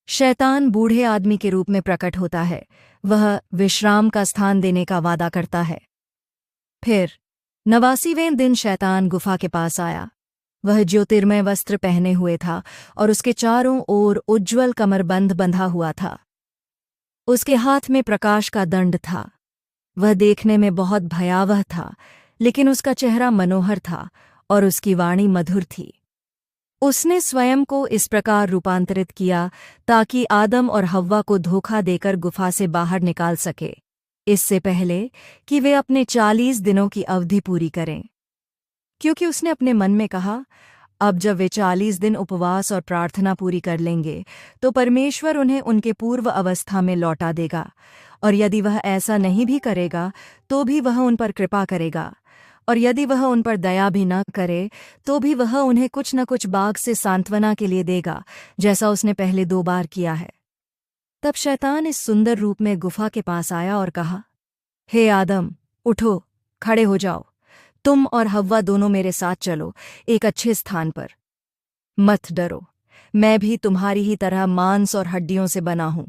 शैतान बूढ़े आदमी के रूप में प्रकट होता है। वह विश्राम का स्थान देने का वादा करता है। फिर 89वें दिन शैतान गुफा के पास आया। वह ज्योतिर्मय वस्त्र पहने हुए था और उसके चारों ओर उज्ज्वल कमरबंद बंधा हुआ था। उसके हाथ में प्रकाश का दंड था। वह देखने में बहुत भयावह था, लेकिन उसका चेहरा मनोहर था और उसकी वाणी मधुर थी। उसने स्वयं को इस प्रकार रूपांतरित किया ताकि आदम और हव्वा को धोखा देकर गुफा से बाहर निकाल सके, इससे पहले कि वे अपने 40 दिनों की अवधि पूरी करें। क्योंकि उसने अपने मन में कहा, अब जब वे 40 दिन उपवास और प्रार्थना पूरी कर लेंगे तो परमेश्वर उन्हें उनके पूर्व अवस्था में लौटा देगा, और यदि वह ऐसा नहीं भी करेगा तो भी वह उन पर कृपा करेगा, और यदि वह उन पर दया भी न करे तो भी वह उन्हें कुछ न कुछ बाग से सांत्वना के लिए देगा, जैसा उसने पहले 2 बार किया है। तब शैतान इस सुंदर रूप में गुफा के पास आया और कहा, हे आदम, उठो, खड़े हो जाओ। तुम और हव्वा दोनों मेरे साथ चलो, एक अच्छे स्थान पर। मत डरो, मैं भी तुम्हारी ही तरह मांस और हड्डियों से बना हूं,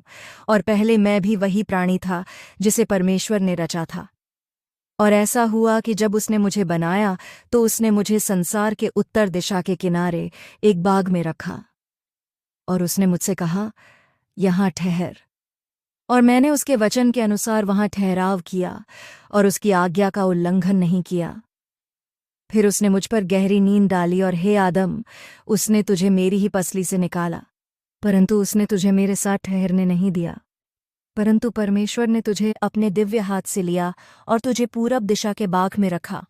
और पहले मैं भी वही प्राणी था जिसे परमेश्वर ने रचा था। और ऐसा हुआ कि जब उसने मुझे बनाया तो उसने मुझे संसार के उत्तर दिशा के किनारे एक बाग में रखा, और उसने मुझसे कहा, यहाँ ठहर। और मैंने उसके वचन के अनुसार वहां ठहराव किया और उसकी आज्ञा का उल्लंघन नहीं किया। फिर उसने मुझ पर गहरी नींद डाली, और हे आदम, उसने तुझे मेरी ही पसली से निकाला, परंतु उसने तुझे मेरे साथ ठहरने नहीं दिया। परंतु परमेश्वर ने तुझे अपने दिव्य हाथ से लिया और तुझे पूरब दिशा के बाग में रखा।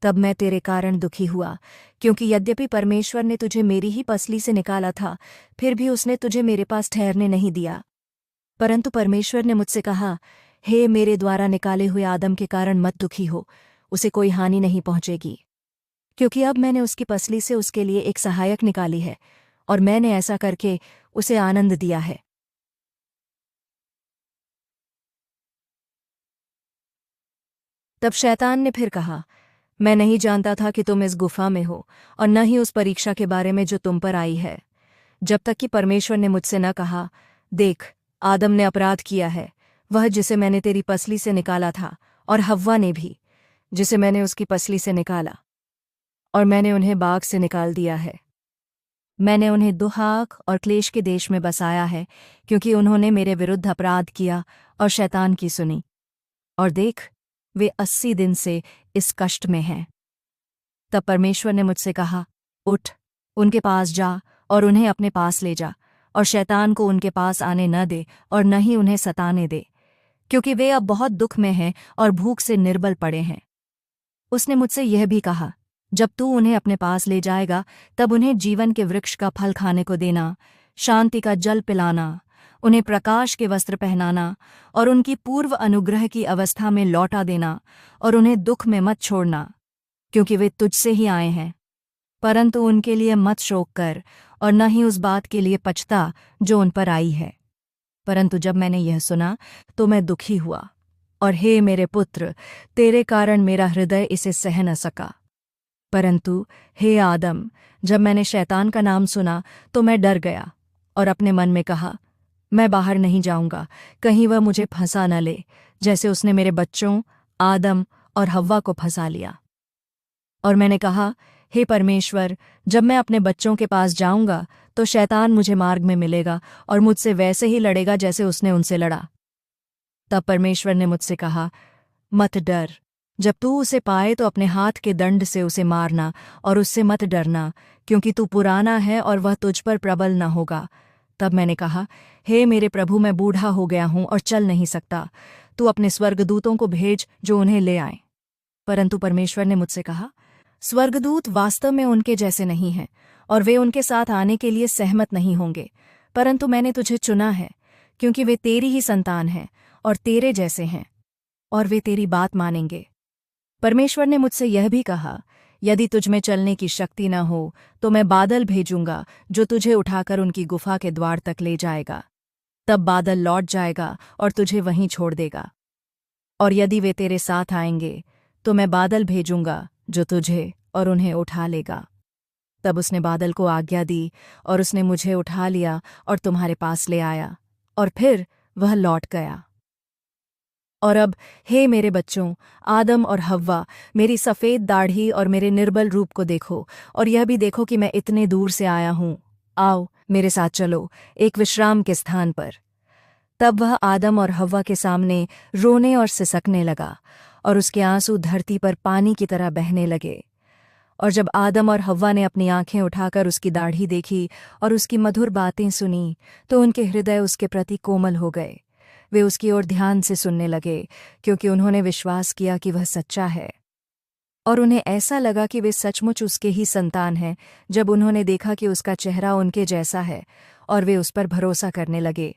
तब मैं तेरे कारण दुखी हुआ, क्योंकि यद्यपि परमेश्वर ने तुझे मेरी ही पसली से निकाला था, फिर भी उसने तुझे मेरे पास ठहरने नहीं दिया। परंतु परमेश्वर ने मुझसे कहा, हे मेरे द्वारा निकाले हुए आदम के कारण मत दुखी हो, उसे कोई हानि नहीं पहुंचेगी, क्योंकि अब मैंने उसकी पसली से उसके लिए एक सहायक निकाली है, और मैंने ऐसा करके उसे आनंद दिया है। तब शैतान ने फिर कहा, मैं नहीं जानता था कि तुम इस गुफा में हो, और न ही उस परीक्षा के बारे में जो तुम पर आई है, जब तक कि परमेश्वर ने मुझसे न कहा, देख, आदम ने अपराध किया है, वह जिसे मैंने तेरी पसली से निकाला था, और हव्वा ने भी, जिसे मैंने उसकी पसली से निकाला, और मैंने उन्हें बाग से निकाल दिया है। मैंने उन्हें दुहाक और क्लेश के देश में बसाया है, क्योंकि उन्होंने मेरे विरुद्ध अपराध किया और शैतान की सुनी। और देख, वे 80 दिन से इस कष्ट में हैं। तब परमेश्वर ने मुझसे कहा, उठ, उनके पास जा और उन्हें अपने पास ले जा, और शैतान को उनके पास आने न दे और न ही उन्हें सताने दे, क्योंकि वे अब बहुत दुख में हैं और भूख से निर्बल पड़े हैं। उसने मुझसे यह भी कहा, जब तू उन्हें अपने पास ले जाएगा तब उन्हें जीवन के वृक्ष का फल खाने को देना, शांति का जल पिलाना, उन्हें प्रकाश के वस्त्र पहनाना, और उनकी पूर्व अनुग्रह की अवस्था में लौटा देना, और उन्हें दुख में मत छोड़ना, क्योंकि वे तुझसे ही आए हैं। परंतु उनके लिए मत शोक कर, और न ही उस बात के लिए पछता जो उन पर आई है। परंतु जब मैंने यह सुना तो मैं दुखी हुआ, और हे मेरे पुत्र, तेरे कारण मेरा हृदय इसे सह न सका। परंतु हे आदम, जब मैंने शैतान का नाम सुना तो मैं डर गया, और अपने मन में कहा, मैं बाहर नहीं जाऊंगा, कहीं वह मुझे फंसा न ले, जैसे उसने मेरे बच्चों आदम और हव्वा को फंसा लिया। और मैंने कहा, हे परमेश्वर, जब मैं अपने बच्चों के पास जाऊंगा तो शैतान मुझे मार्ग में मिलेगा और मुझसे वैसे ही लड़ेगा जैसे उसने उनसे लड़ा। तब परमेश्वर ने मुझसे कहा, मत डर, जब तू उसे पाए तो अपने हाथ के दंड से उसे मारना, और उससे मत डरना, क्योंकि तू पुराना है और वह तुझ पर प्रबल न होगा। तब मैंने कहा, हे मेरे प्रभु, मैं बूढ़ा हो गया हूं और चल नहीं सकता, तू अपने स्वर्गदूतों को भेज जो उन्हें ले आए। परंतु परमेश्वर ने मुझसे कहा, स्वर्गदूत वास्तव में उनके जैसे नहीं हैं, और वे उनके साथ आने के लिए सहमत नहीं होंगे, परंतु मैंने तुझे चुना है, क्योंकि वे तेरी ही संतान हैं और तेरे जैसे हैं, और वे तेरी बात मानेंगे। परमेश्वर ने मुझसे यह भी कहा, यदि तुझ में चलने की शक्ति न हो तो मैं बादल भेजूंगा जो तुझे उठाकर उनकी गुफा के द्वार तक ले जाएगा। तब बादल लौट जाएगा और तुझे वहीं छोड़ देगा। और यदि वे तेरे साथ आएंगे तो मैं बादल भेजूंगा जो तुझे और उन्हें उठा लेगा। तब उसने बादल को आज्ञा दी और उसने मुझे उठा लिया और तुम्हारे पास ले आया, और फिर वह लौट गया। और अब हे मेरे बच्चों, आदम और हव्वा, मेरी सफ़ेद दाढ़ी और मेरे निर्बल रूप को देखो, और यह भी देखो कि मैं इतने दूर से आया हूँ। आओ मेरे साथ चलो एक विश्राम के स्थान पर। तब वह आदम और हव्वा के सामने रोने और सिसकने लगा, और उसके आंसू धरती पर पानी की तरह बहने लगे। और जब आदम और हव्वा ने अपनी आंखें उठाकर उसकी दाढ़ी देखी और उसकी मधुर बातें सुनी, तो उनके हृदय उसके प्रति कोमल हो गए। वे उसकी ओर ध्यान से सुनने लगे, क्योंकि उन्होंने विश्वास किया कि वह सच्चा है। और उन्हें ऐसा लगा कि वे सचमुच उसके ही संतान हैं, जब उन्होंने देखा कि उसका चेहरा उनके जैसा है, और वे उस पर भरोसा करने लगे।